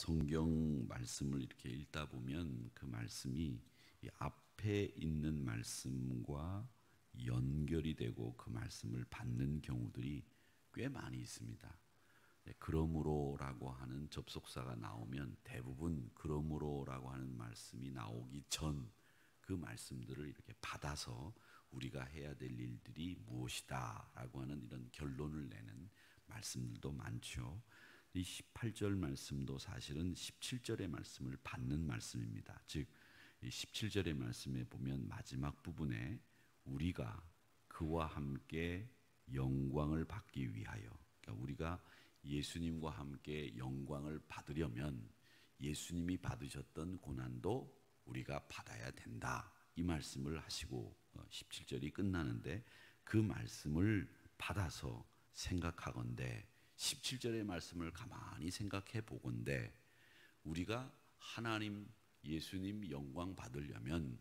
성경 말씀을 이렇게 읽다 보면 그 말씀이 이 앞에 있는 말씀과 연결이 되고 그 말씀을 받는 경우들이 꽤 많이 있습니다. 그러므로라고 하는 접속사가 나오면 대부분 그러므로라고 하는 말씀이 나오기 전 그 말씀들을 이렇게 받아서 우리가 해야 될 일들이 무엇이다 라고 하는 이런 결론을 내는 말씀들도 많죠. 이 18절 말씀도 사실은 17절의 말씀을 받는 말씀입니다. 즉, 이 17절의 말씀에 보면 마지막 부분에 우리가 그와 함께 영광을 받기 위하여, 그러니까 우리가 예수님과 함께 영광을 받으려면 예수님이 받으셨던 고난도 우리가 받아야 된다, 이 말씀을 하시고 17절이 끝나는데, 그 말씀을 받아서 생각하건대 17절의 말씀을 가만히 생각해 보건대 우리가 하나님 예수님 영광 받으려면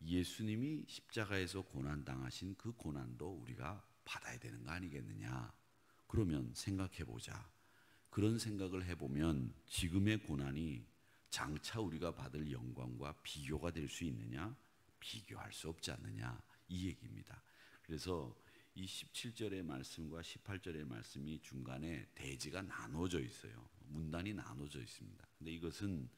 예수님이 십자가에서 고난당하신 그 고난도 우리가 받아야 되는 거 아니겠느냐. 그러면 생각해 보자. 그런 생각을 해보면 지금의 고난이 장차 우리가 받을 영광과 비교가 될 수 있느냐? 비교할 수 없지 않느냐, 이 얘기입니다. 그래서 이 17절의 말씀과 18절의 말씀이 중간에 대지가 나눠져 있어요. 문단이 나눠져 있습니다. 근데 이것은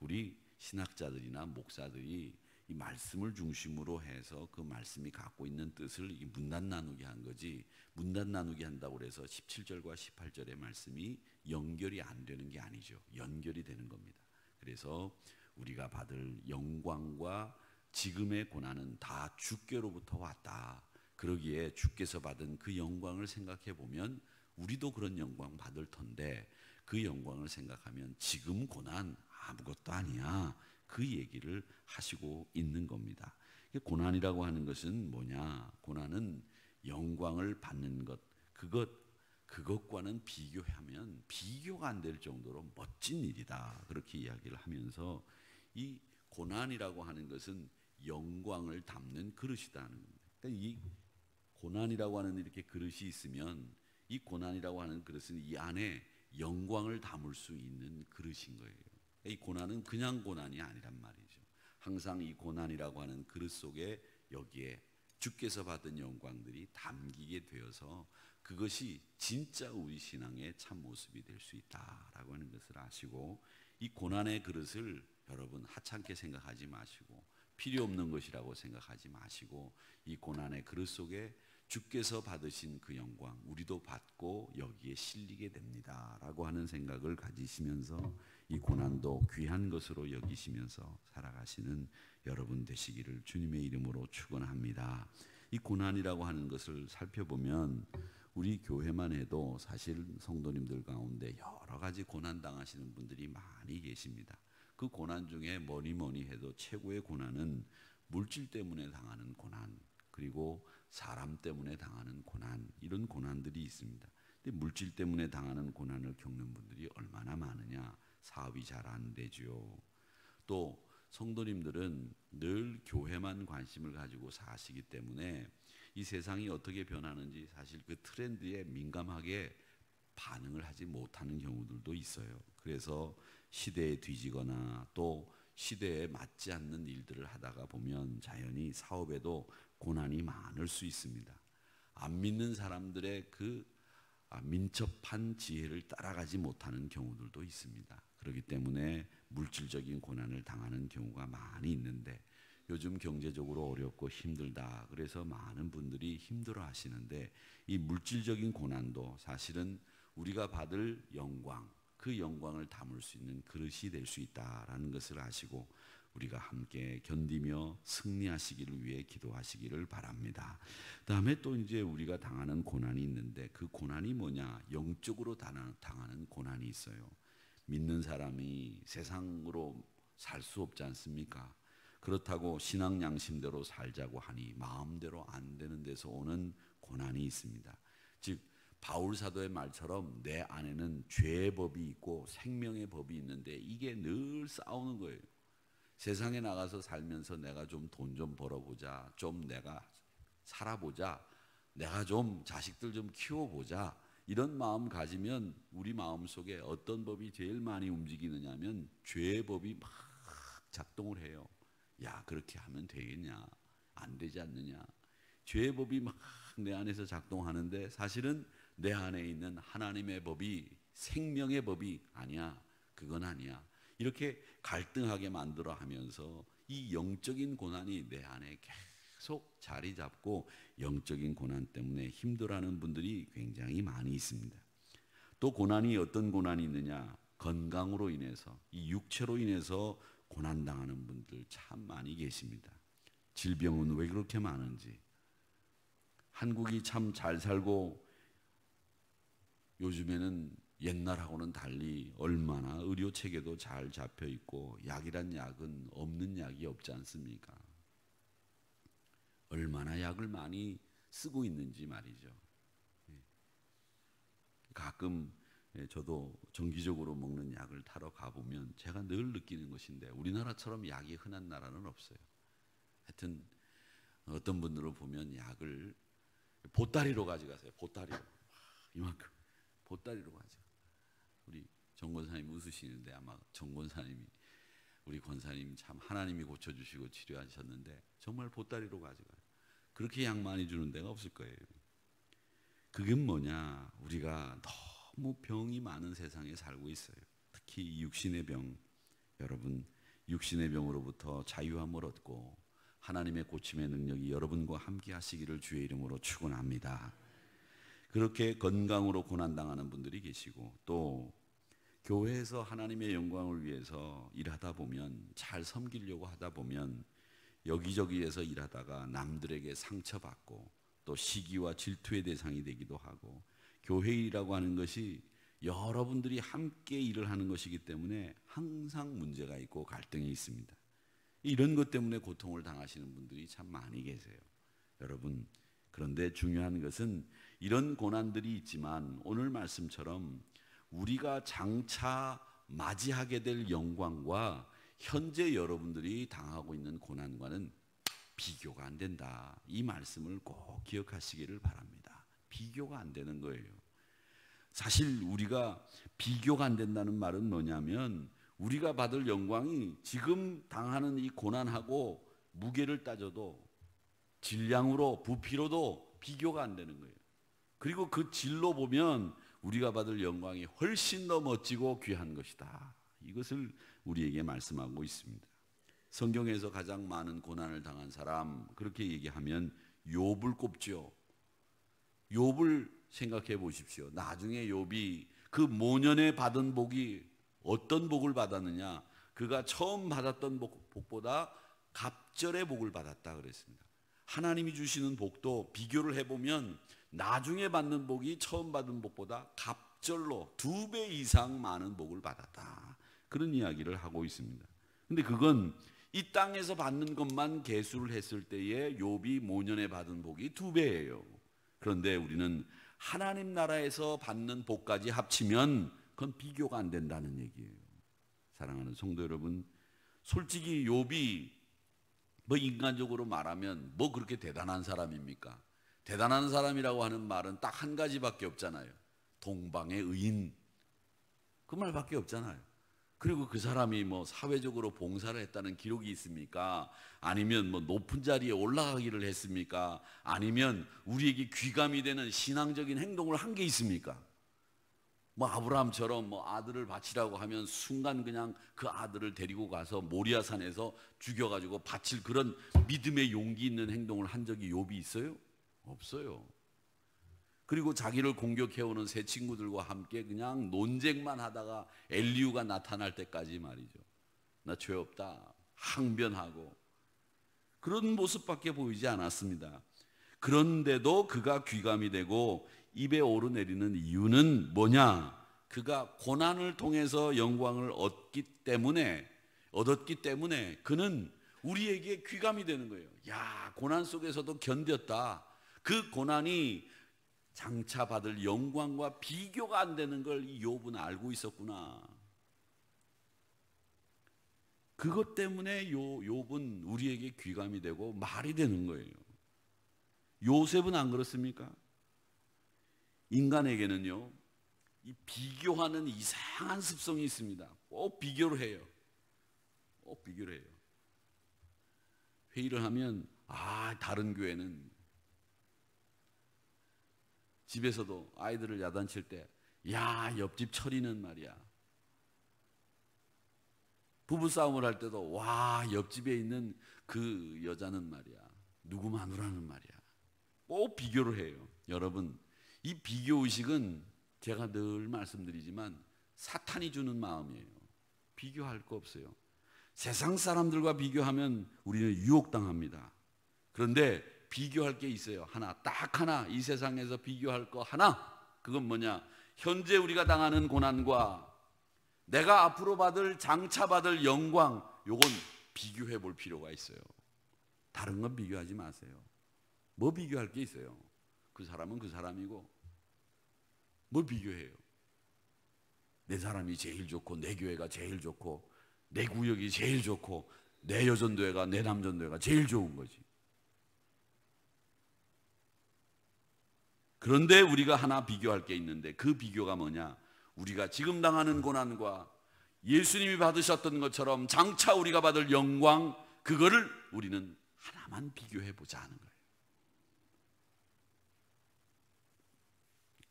우리 신학자들이나 목사들이 이 말씀을 중심으로 해서 그 말씀이 갖고 있는 뜻을 이 문단 나누게 한 거지, 문단 나누게 한다고 해서 17절과 18절의 말씀이 연결이 안 되는 게 아니죠. 연결이 되는 겁니다. 그래서 우리가 받을 영광과 지금의 고난은 다 주께로부터 왔다. 그러기에 주께서 받은 그 영광을 생각해 보면 우리도 그런 영광 받을 텐데, 그 영광을 생각하면 지금 고난 아무것도 아니야, 그 얘기를 하시고 있는 겁니다. 고난이라고 하는 것은 뭐냐? 고난은 영광을 받는 것, 그것과는 비교하면 비교가 안 될 정도로 멋진 일이다, 그렇게 이야기를 하면서 이 고난이라고 하는 것은 영광을 담는 그릇이다는 겁니다. 그러니까 이 고난이라고 하는 이렇게 그릇이 있으면 이 고난이라고 하는 그릇은 이 안에 영광을 담을 수 있는 그릇인 거예요. 이 고난은 그냥 고난이 아니란 말이죠. 항상 이 고난이라고 하는 그릇 속에 여기에 주께서 받은 영광들이 담기게 되어서 그것이 진짜 우리 신앙의 참 모습이 될 수 있다라고 하는 것을 아시고, 이 고난의 그릇을 여러분 하찮게 생각하지 마시고 필요 없는 것이라고 생각하지 마시고, 이 고난의 그릇 속에 주께서 받으신 그 영광 우리도 받고 여기에 실리게 됩니다 라고 하는 생각을 가지시면서 이 고난도 귀한 것으로 여기시면서 살아가시는 여러분 되시기를 주님의 이름으로 축원합니다. 이 고난이라고 하는 것을 살펴보면 우리 교회만 해도 사실 성도님들 가운데 여러 가지 고난 당하시는 분들이 많이 계십니다. 그 고난 중에 뭐니 해도 최고의 고난은 물질 때문에 당하는 고난, 그리고 사람 때문에 당하는 고난, 이런 고난들이 있습니다. 근데 물질 때문에 당하는 고난을 겪는 분들이 얼마나 많으냐? 사업이 잘 안 되죠. 또 성도님들은 늘 교회만 관심을 가지고 사시기 때문에 이 세상이 어떻게 변하는지 사실 그 트렌드에 민감하게 반응을 하지 못하는 경우들도 있어요. 그래서 시대에 뒤지거나 또 시대에 맞지 않는 일들을 하다가 보면 자연히 사업에도 고난이 많을 수 있습니다. 안 믿는 사람들의 그 민첩한 지혜를 따라가지 못하는 경우들도 있습니다. 그렇기 때문에 물질적인 고난을 당하는 경우가 많이 있는데, 요즘 경제적으로 어렵고 힘들다 그래서 많은 분들이 힘들어 하시는데, 이 물질적인 고난도 사실은 우리가 받을 영광, 그 영광을 담을 수 있는 그릇이 될 수 있다라는 것을 아시고 우리가 함께 견디며 승리하시기를 위해 기도하시기를 바랍니다. 다음에 또 이제 우리가 당하는 고난이 있는데, 그 고난이 뭐냐? 영적으로 당하는 고난이 있어요. 믿는 사람이 세상으로 살 수 없지 않습니까? 그렇다고 신앙 양심대로 살자고 하니 마음대로 안 되는 데서 오는 고난이 있습니다. 즉 바울 사도의 말처럼 내 안에는 죄의 법이 있고 생명의 법이 있는데 이게 늘 싸우는 거예요. 세상에 나가서 살면서 내가 좀 돈 좀 벌어보자, 좀 내가 살아보자, 내가 좀 자식들 좀 키워보자, 이런 마음 가지면 우리 마음속에 어떤 법이 제일 많이 움직이느냐 하면 죄의 법이 막 작동을 해요. 야, 그렇게 하면 되겠냐? 안 되지 않느냐? 죄의 법이 막 내 안에서 작동하는데 사실은 내 안에 있는 하나님의 법이, 생명의 법이 아니야. 그건 아니야. 이렇게 갈등하게 만들어 하면서 이 영적인 고난이 내 안에 계속 자리 잡고 영적인 고난 때문에 힘들어하는 분들이 굉장히 많이 있습니다. 또 고난이 어떤 고난이 있느냐? 건강으로 인해서, 이 육체로 인해서 고난당하는 분들 참 많이 계십니다. 질병은 왜 그렇게 많은지. 한국이 참 잘 살고 요즘에는 옛날하고는 달리 얼마나 의료 체계도 잘 잡혀 있고 약이란 약은 없는 약이 없지 않습니까? 얼마나 약을 많이 쓰고 있는지 말이죠. 가끔 저도 정기적으로 먹는 약을 타러 가보면 제가 늘 느끼는 것인데 우리나라처럼 약이 흔한 나라는 없어요. 하여튼 어떤 분들을 보면 약을 보따리로 가져가세요. 보따리로. 이만큼. 보따리로 가져가. 우리 정 권사님 웃으시는데 아마 정 권사님이 우리 권사님 참 하나님이 고쳐주시고 치료하셨는데 정말 보따리로 가져가요. 그렇게 약 많이 주는 데가 없을 거예요. 그게 뭐냐? 우리가 너무 병이 많은 세상에 살고 있어요. 특히 이 육신의 병. 여러분, 육신의 병으로부터 자유함을 얻고 하나님의 고침의 능력이 여러분과 함께 하시기를 주의 이름으로 축원합니다. 그렇게 건강으로 고난당하는 분들이 계시고 또 교회에서 하나님의 영광을 위해서 일하다 보면, 잘 섬기려고 하다 보면 여기저기에서 일하다가 남들에게 상처받고 또 시기와 질투의 대상이 되기도 하고, 교회 일이라고 하는 것이 여러분들이 함께 일을 하는 것이기 때문에 항상 문제가 있고 갈등이 있습니다. 이런 것 때문에 고통을 당하시는 분들이 참 많이 계세요. 여러분, 그런데 중요한 것은 이런 고난들이 있지만 오늘 말씀처럼 우리가 장차 맞이하게 될 영광과 현재 여러분들이 당하고 있는 고난과는 비교가 안 된다. 이 말씀을 꼭 기억하시기를 바랍니다. 비교가 안 되는 거예요. 사실 우리가 비교가 안 된다는 말은 뭐냐면 우리가 받을 영광이 지금 당하는 이 고난하고 무게를 따져도 질량으로 부피로도 비교가 안 되는 거예요. 그리고 그 질로 보면 우리가 받을 영광이 훨씬 더 멋지고 귀한 것이다. 이것을 우리에게 말씀하고 있습니다. 성경에서 가장 많은 고난을 당한 사람, 그렇게 얘기하면 욥을 꼽죠. 욥을 생각해 보십시오. 나중에 욥이 그 모년에 받은 복이 어떤 복을 받았느냐? 그가 처음 받았던 복보다 갑절의 복을 받았다 그랬습니다. 하나님이 주시는 복도 비교를 해보면 나중에 받는 복이 처음 받은 복보다 갑절로 2배 이상 많은 복을 받았다. 그런 이야기를 하고 있습니다. 근데 그건 이 땅에서 받는 것만 계수를 했을 때에 욥이 모년에 받은 복이 2배예요. 그런데 우리는 하나님 나라에서 받는 복까지 합치면 그건 비교가 안 된다는 얘기예요. 사랑하는 성도 여러분, 솔직히 욥이 뭐 인간적으로 말하면 뭐 그렇게 대단한 사람입니까? 대단한 사람이라고 하는 말은 딱 한 가지밖에 없잖아요. 동방의 의인. 그 말밖에 없잖아요. 그리고 그 사람이 뭐 사회적으로 봉사를 했다는 기록이 있습니까? 아니면 뭐 높은 자리에 올라가기를 했습니까? 아니면 우리에게 귀감이 되는 신앙적인 행동을 한 게 있습니까? 뭐 아브라함처럼 뭐 아들을 바치라고 하면 순간 그냥 그 아들을 데리고 가서 모리아산에서 죽여가지고 바칠 그런 믿음의 용기 있는 행동을 한 적이 욥이 있어요? 없어요. 그리고 자기를 공격해오는 새 친구들과 함께 그냥 논쟁만 하다가 엘리후가 나타날 때까지 말이죠. 나 죄 없다. 항변하고 그런 모습밖에 보이지 않았습니다. 그런데도 그가 귀감이 되고 입에 오르내리는 이유는 뭐냐? 그가 고난을 통해서 영광을 얻었기 때문에 그는 우리에게 귀감이 되는 거예요. 야, 고난 속에서도 견뎠다. 그 고난이 장차 받을 영광과 비교가 안 되는 걸 이 욥은 알고 있었구나. 그것 때문에 욥은 우리에게 귀감이 되고 말이 되는 거예요. 요셉은 안 그렇습니까? 인간에게는요, 이 비교하는 이상한 습성이 있습니다. 꼭 비교를 해요. 꼭 비교를 해요. 회의를 하면 다른 교회는, 집에서도 아이들을 야단칠 때 옆집 철이는 말이야, 부부싸움을 할 때도 옆집에 있는 그 여자는 말이야, 누구 마누라는 말이야, 꼭 비교를 해요. 여러분, 이 비교의식은 제가 늘 말씀드리지만 사탄이 주는 마음이에요. 비교할 거 없어요. 세상 사람들과 비교하면 우리는 유혹당합니다. 그런데 비교할 게 있어요. 딱 하나, 이 세상에서 비교할 거 하나. 그건 뭐냐? 현재 우리가 당하는 고난과 내가 앞으로 장차 받을 영광, 요건 비교해 볼 필요가 있어요. 다른 건 비교하지 마세요. 뭐 비교할 게 있어요? 그 사람은 그 사람이고 뭘 비교해요? 내 사람이 제일 좋고, 내 교회가 제일 좋고, 내 구역이 제일 좋고, 내 여전도회가, 내 남전도회가 제일 좋은 거지. 그런데 우리가 하나 비교할 게 있는데, 그 비교가 뭐냐? 우리가 지금 당하는 고난과 예수님이 받으셨던 것처럼 장차 우리가 받을 영광, 그거를 우리는 하나만 비교해 보자 하는 거예요.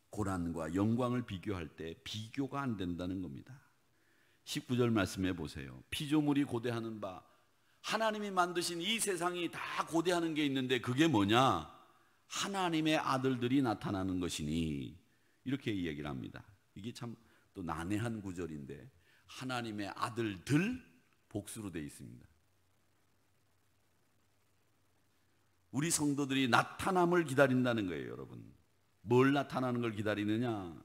고난과 영광을 비교할 때 비교가 안 된다는 겁니다. 19절 말씀해 보세요. 피조물이 고대하는 바, 하나님이 만드신 이 세상이 다 고대하는 게 있는데 그게 뭐냐? 하나님의 아들들이 나타나는 것이니, 이렇게 이야기를 합니다. 이게 참 또 난해한 구절인데, 하나님의 아들들 복수로 되어 있습니다. 우리 성도들이 나타남을 기다린다는 거예요. 여러분, 뭘 나타나는 걸 기다리느냐?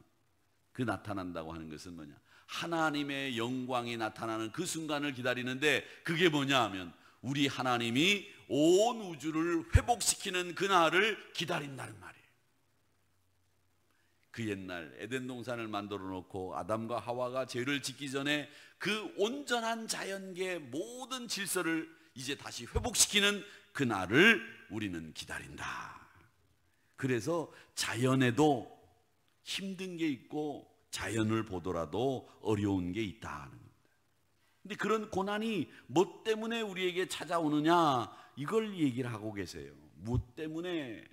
그 나타난다고 하는 것은 뭐냐? 하나님의 영광이 나타나는 그 순간을 기다리는데, 그게 뭐냐 하면 우리 하나님이 온 우주를 회복시키는 그날을 기다린다는 말이에요. 그 옛날 에덴 동산을 만들어 놓고 아담과 하와가 죄를 짓기 전에 그 온전한 자연계의 모든 질서를 이제 다시 회복시키는 그날을 우리는 기다린다. 그래서 자연에도 힘든 게 있고 자연을 보더라도 어려운 게 있다는 겁니다. 근데 그런 고난이 뭐 때문에 우리에게 찾아오느냐, 이걸 얘기를 하고 계세요. 뭐 때문에?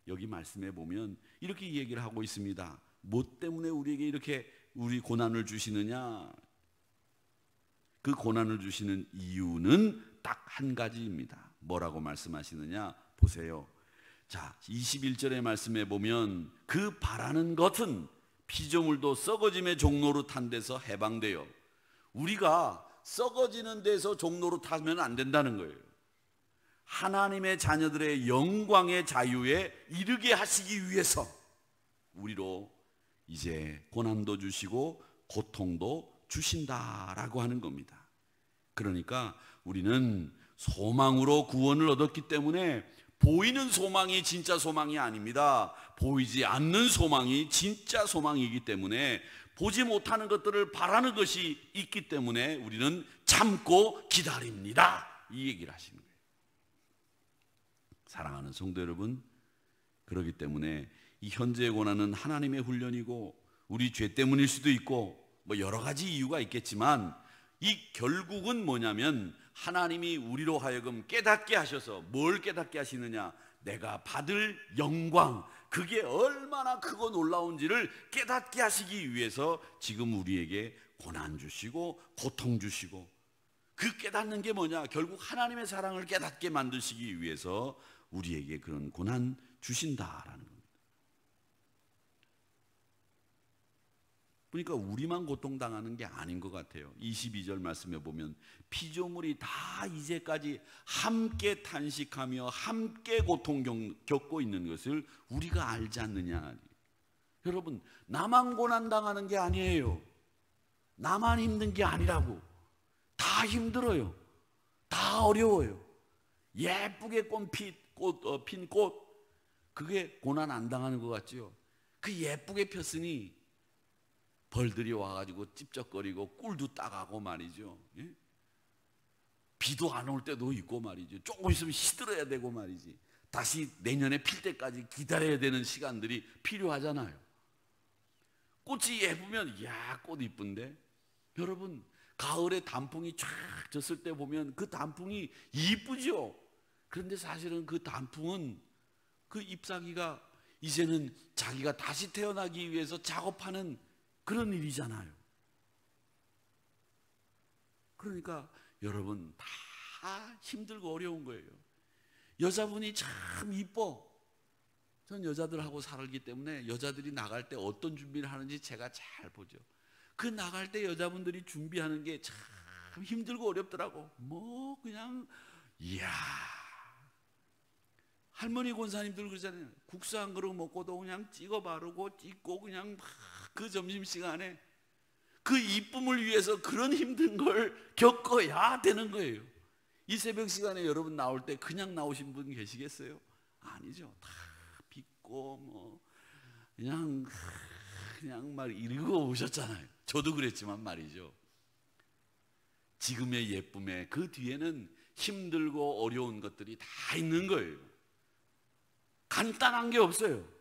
여기 말씀해 보면 이렇게 얘기를 하고 있습니다. 뭐 때문에 우리에게 이렇게 우리 고난을 주시느냐? 그 고난을 주시는 이유는 딱 한 가지입니다. 뭐라고 말씀하시느냐? 보세요. 자, 21절의 말씀에 보면 그 바라는 것은 피조물도 썩어짐의 종로로 탄 데서 해방돼요. 우리가 썩어지는 데서 종로로 타면 안 된다는 거예요. 하나님의 자녀들의 영광의 자유에 이르게 하시기 위해서 우리로 이제 고난도 주시고 고통도 주신다라고 하는 겁니다. 그러니까 우리는 소망으로 구원을 얻었기 때문에 보이는 소망이 진짜 소망이 아닙니다. 보이지 않는 소망이 진짜 소망이기 때문에 보지 못하는 것들을 바라는 것이 있기 때문에 우리는 참고 기다립니다. 이 얘기를 하시는 거예요. 사랑하는 성도 여러분, 그렇기 때문에 이 현재의 고난은 하나님의 훈련이고 우리 죄 때문일 수도 있고 뭐 여러 가지 이유가 있겠지만, 이 결국은 뭐냐면 하나님이 우리로 하여금 깨닫게 하셔서, 뭘 깨닫게 하시느냐? 내가 받을 영광, 그게 얼마나 크고 놀라운지를 깨닫게 하시기 위해서 지금 우리에게 고난 주시고 고통 주시고, 그 깨닫는 게 뭐냐? 결국 하나님의 사랑을 깨닫게 만드시기 위해서 우리에게 그런 고난 주신다라는 겁니다. 그러니까 우리만 고통당하는 게 아닌 것 같아요. 22절 말씀에 보면 피조물이 다 이제까지 함께 탄식하며 함께 고통 겪고 있는 것을 우리가 알지 않느냐. 여러분, 나만 고난당하는 게 아니에요. 나만 힘든 게 아니라고. 다 힘들어요. 다 어려워요. 예쁘게 핀 꽃, 그게 고난 안 당하는 것 같죠? 그 예쁘게 폈으니 벌들이 와가지고 찝쩍거리고 꿀도 따가고 말이죠. 예? 비도 안 올 때도 있고 말이죠. 조금 있으면 시들어야 되고 말이지. 다시 내년에 필 때까지 기다려야 되는 시간들이 필요하잖아요. 꽃이 예쁘면 야, 꽃 이쁜데 여러분 가을에 단풍이 쫙 졌을 때 보면 그 단풍이 이쁘죠. 그런데 사실은 그 단풍은 그 잎사귀가 이제는 자기가 다시 태어나기 위해서 작업하는 그런 일이잖아요. 그러니까 여러분 다 힘들고 어려운 거예요. 여자분이 참 이뻐. 전 여자들하고 살기 때문에 여자들이 나갈 때 어떤 준비를 하는지 제가 잘 보죠. 그 나갈 때 여자분들이 준비하는 게 참 힘들고 어렵더라고. 뭐 그냥 이야, 할머니 권사님들 그러잖아요. 국수 한 그릇 먹고도 그냥 찍어 바르고 찍고 그냥 그 점심시간에 그 이쁨을 위해서 그런 힘든 걸 겪어야 되는 거예요. 이 새벽 시간에 여러분 나올 때 그냥 나오신 분 계시겠어요? 아니죠. 다 빚고 뭐 그냥 말 읽어 오셨잖아요. 저도 그랬지만 말이죠. 지금의 예쁨에 그 뒤에는 힘들고 어려운 것들이 다 있는 거예요. 간단한 게 없어요.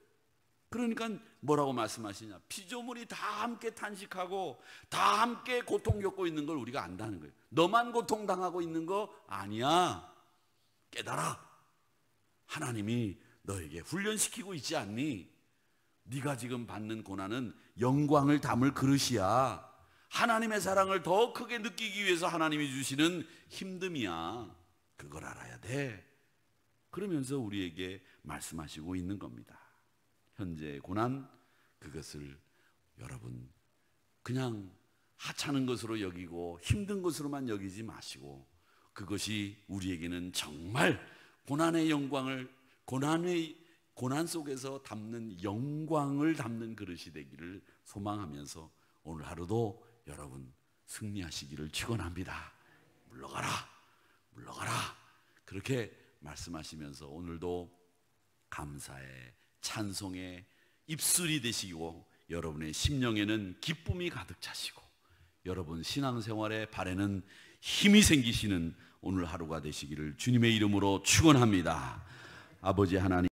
그러니까 뭐라고 말씀하시냐? 피조물이 다 함께 탄식하고 다 함께 고통 겪고 있는 걸 우리가 안다는 거예요. 너만 고통당하고 있는 거 아니야. 깨달아. 하나님이 너에게 훈련시키고 있지 않니? 네가 지금 받는 고난은 영광을 담을 그릇이야. 하나님의 사랑을 더 크게 느끼기 위해서 하나님이 주시는 힘듦이야. 그걸 알아야 돼. 그러면서 우리에게 말씀하시고 있는 겁니다. 현재의 고난, 그것을 여러분 그냥 하찮은 것으로 여기고 힘든 것으로만 여기지 마시고 그것이 우리에게는 정말 고난의 영광을, 고난 속에서 담는 영광을 담는 그릇이 되기를 소망하면서 오늘 하루도 여러분 승리하시기를 축원합니다. 물러가라, 물러가라. 그렇게 말씀하시면서 오늘도 감사의 찬송의 입술이 되시고 여러분의 심령에는 기쁨이 가득 차시고 여러분 신앙생활의 발에는 힘이 생기시는 오늘 하루가 되시기를 주님의 이름으로 축원합니다. 아버지 하나님,